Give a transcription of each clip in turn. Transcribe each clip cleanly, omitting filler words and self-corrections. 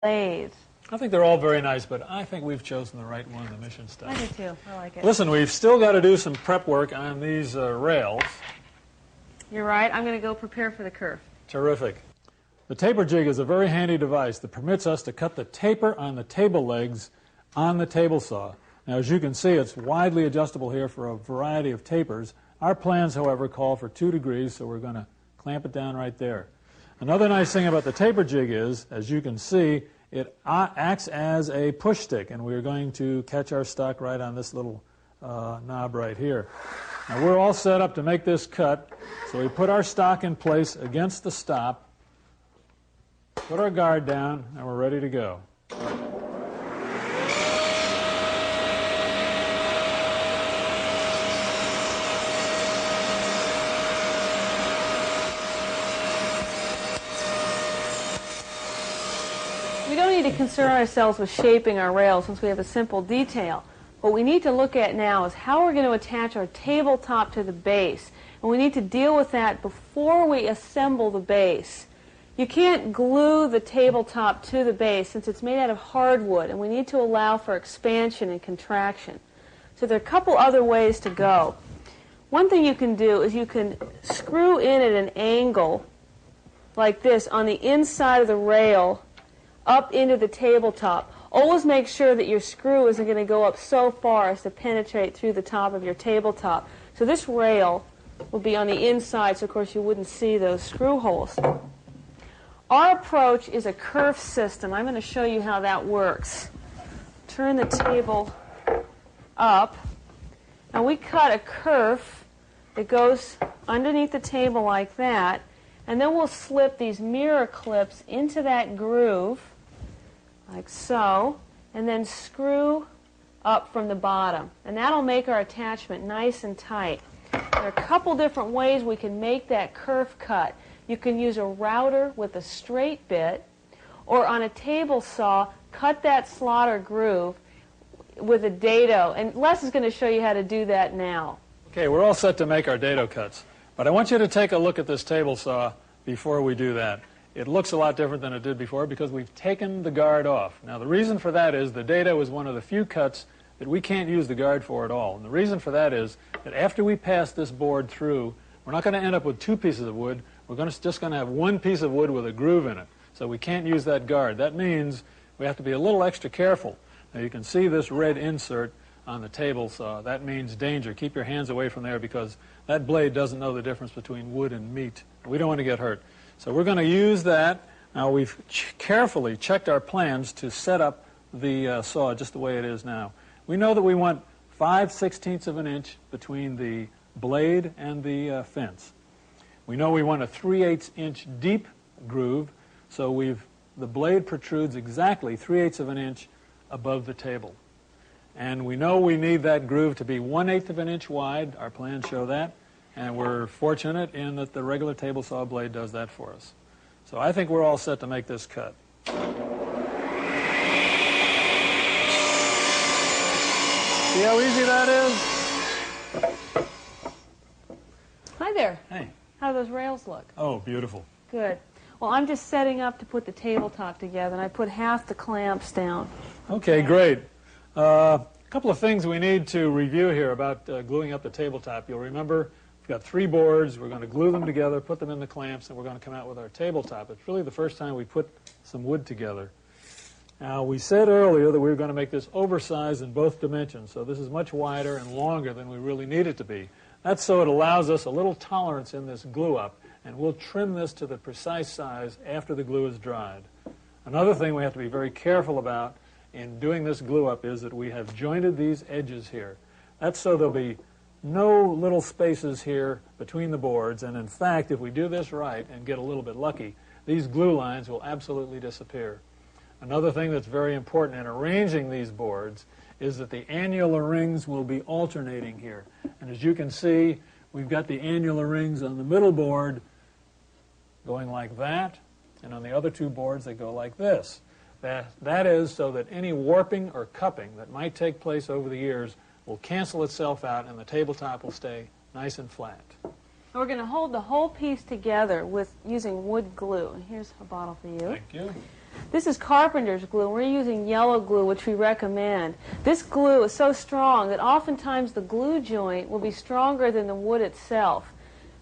lathe. I think they're all very nice, but I think we've chosen the right one, the mission style. I do too. I like it. Listen, we've still got to do some prep work on these rails. You're right. I'm going to go prepare for the curve. Terrific. The taper jig is a very handy device that permits us to cut the taper on the table legs on the table saw. Now, as you can see, it's widely adjustable here for a variety of tapers. Our plans, however, call for 2 degrees, so we're going to clamp it down right there. Another nice thing about the taper jig is, as you can see, it acts as a push stick, and we're going to catch our stock right on this little knob right here. Now, we're all set up to make this cut, so we put our stock in place against the stop, put our guard down, and we're ready to go. We don't need to concern ourselves with shaping our rails since we have a simple detail. What we need to look at now is how we're going to attach our tabletop to the base. And we need to deal with that before we assemble the base. You can't glue the tabletop to the base since it's made out of hardwood, and we need to allow for expansion and contraction. So there are a couple other ways to go. One thing you can do is you can screw in at an angle like this on the inside of the rail up into the tabletop. Always make sure that your screw isn't going to go up so far as to penetrate through the top of your tabletop. So this rail will be on the inside, so of course you wouldn't see those screw holes. Our approach is a kerf system. I'm going to show you how that works. Turn the table up. Now we cut a kerf that goes underneath the table like that, and then we'll slip these mirror clips into that groove, like so, and then screw up from the bottom. And that'll make our attachment nice and tight. There are a couple different ways we can make that kerf cut. You can use a router with a straight bit, or on a table saw, cut that slaughter groove with a dado. And Les is going to show you how to do that now. Okay, we're all set to make our dado cuts. But I want you to take a look at this table saw before we do that. It looks a lot different than it did before because we've taken the guard off. Now, the reason for that is the dado is one of the few cuts that we can't use the guard for at all. And the reason for that is that after we pass this board through, we're not going to end up with 2 pieces of wood. We're just going to have 1 piece of wood with a groove in it. So we can't use that guard. That means we have to be a little extra careful. Now, you can see this red insert on the table saw. That means danger. Keep your hands away from there because that blade doesn't know the difference between wood and meat. We don't want to get hurt. So we're going to use that. Now, we've carefully checked our plans to set up the saw just the way it is now. We know that we want 5/16 of an inch between the blade and the fence. We know we want a 3/8 inch deep groove, so the blade protrudes exactly 3/8 of an inch above the table. And we know we need that groove to be 1/8 of an inch wide. Our plans show that. And we're fortunate in that the regular table saw blade does that for us. So I think we're all set to make this cut. See how easy that is? Hi there. Hey. How do those rails look? Oh, beautiful. Good. Well, I'm just setting up to put the tabletop together, and I put half the clamps down. Okay, great. A couple of things we need to review here about gluing up the tabletop. You'll remember we've got 3 boards. We're going to glue them together, put them in the clamps, and we're going to come out with our tabletop. It's really the first time we put some wood together. Now, we said earlier that we were going to make this oversized in both dimensions, so this is much wider and longer than we really need it to be. That's so it allows us a little tolerance in this glue up, and we'll trim this to the precise size after the glue is dried. Another thing we have to be very careful about in doing this glue up is that we have jointed these edges here. That's so there'll be no little spaces here between the boards, and in fact, if we do this right and get a little bit lucky, these glue lines will absolutely disappear. Another thing that's very important in arranging these boards is that the annular rings will be alternating here. And as you can see, we've got the annular rings on the middle board going like that, and on the other 2 boards they go like this. That is so that any warping or cupping that might take place over the years will cancel itself out and the tabletop will stay nice and flat. We're going to hold the whole piece together with using wood glue. And here's a bottle for you. Thank you. This is carpenter's glue. We're using yellow glue, which we recommend. This glue is so strong that oftentimes the glue joint will be stronger than the wood itself.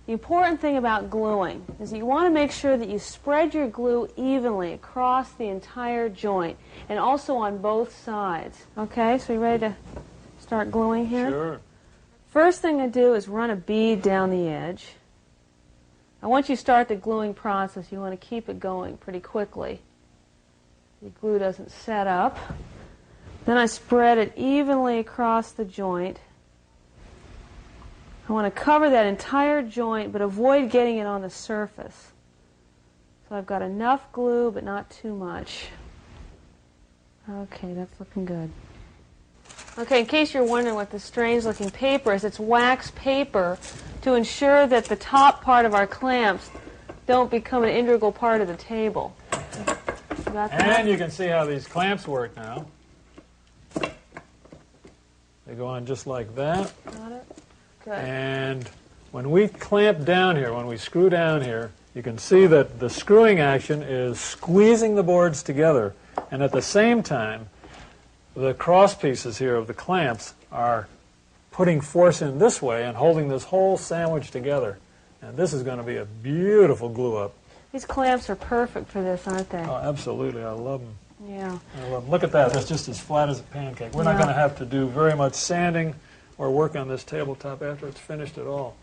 The important thing about gluing is that you want to make sure that you spread your glue evenly across the entire joint and also on both sides. Okay, so you ready to start gluing here? Sure. First thing I do is run a bead down the edge. And once you start the gluing process, you want to keep it going pretty quickly. The glue doesn't set up. Then I spread it evenly across the joint. I want to cover that entire joint, but avoid getting it on the surface. So I've got enough glue, but not too much. Okay, that's looking good. Okay, in case you're wondering what this strange-looking paper is, it's wax paper to ensure that the top part of our clamps don't become an integral part of the table. And you can see how these clamps work now. They go on just like that. Got it? Good. And when we clamp down here, when we screw down here, you can see that the screwing action is squeezing the boards together, and at the same time, the cross pieces here of the clamps are putting force in this way and holding this whole sandwich together. And this is going to be a beautiful glue-up. These clamps are perfect for this, aren't they? Oh, absolutely. I love them. Yeah. I love them. Look at that. That's just as flat as a pancake. We're not going to have to do very much sanding or work on this tabletop after it's finished at all.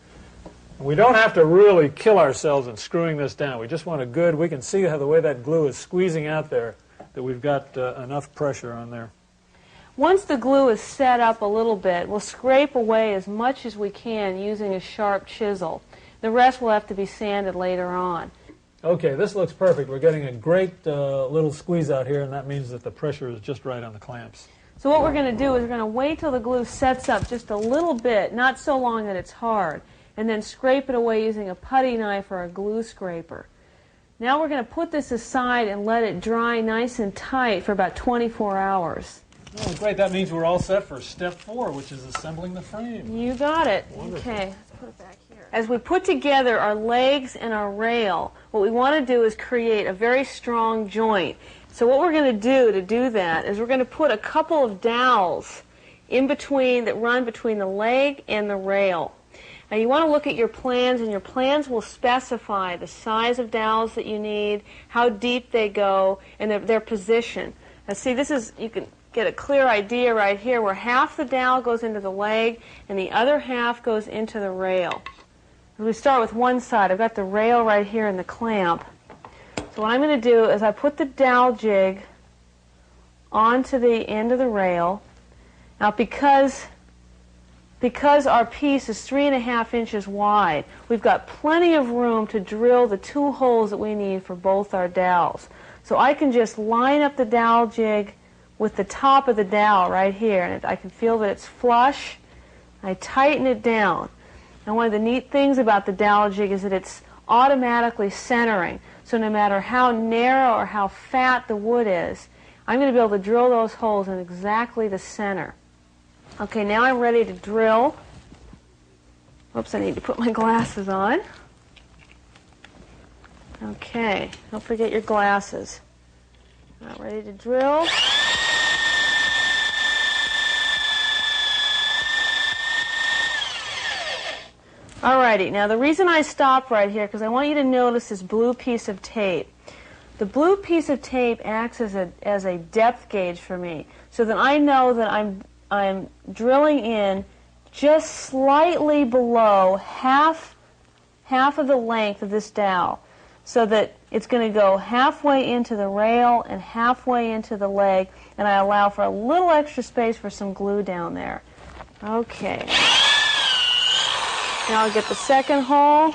And we don't have to really kill ourselves in screwing this down. We just want a good, we can see how the way that glue is squeezing out there that we've got enough pressure on there. Once the glue is set up a little bit, we'll scrape away as much as we can using a sharp chisel. The rest will have to be sanded later on. Okay, this looks perfect. We're getting a great little squeeze out here, and that means that the pressure is just right on the clamps. So what we're going to do is we're going to wait till the glue sets up just a little bit, not so long that it's hard, and then scrape it away using a putty knife or a glue scraper. Now we're going to put this aside and let it dry nice and tight for about 24 hours. Oh, great. That means we're all set for step 4, which is assembling the frame. You got it. Wonderful. Okay, let's put it back here. As we put together our legs and our rail, what we want to do is create a very strong joint. So what we're going to do that is we're going to put a couple of dowels in between that run between the leg and the rail. Now you want to look at your plans, and your plans will specify the size of dowels that you need, how deep they go, and their position. Now see, this is, you can get a clear idea right here where half the dowel goes into the leg and the other half goes into the rail. We start with one side. I've got the rail right here in the clamp. So what I'm going to do is I put the dowel jig onto the end of the rail. Now because our piece is 3.5 inches wide, we've got plenty of room to drill the 2 holes that we need for both our dowels. So I can just line up the dowel jig with the top of the dowel right here, and I can feel that it's flush. I tighten it down. And one of the neat things about the dowel jig is that it's automatically centering. So no matter how narrow or how fat the wood is, I'm going to be able to drill those holes in exactly the center. Okay, now I'm ready to drill. Oops, I need to put my glasses on. Okay, don't forget your glasses. Now ready to drill. Alrighty, now the reason I stopped right here, because I want you to notice this blue piece of tape. The blue piece of tape acts as a depth gauge for me, so that I know that I'm drilling in just slightly below half of the length of this dowel, so that it's going to go halfway into the rail and halfway into the leg, and I allow for a little extra space for some glue down there. Okay. Now I'll get the second hole.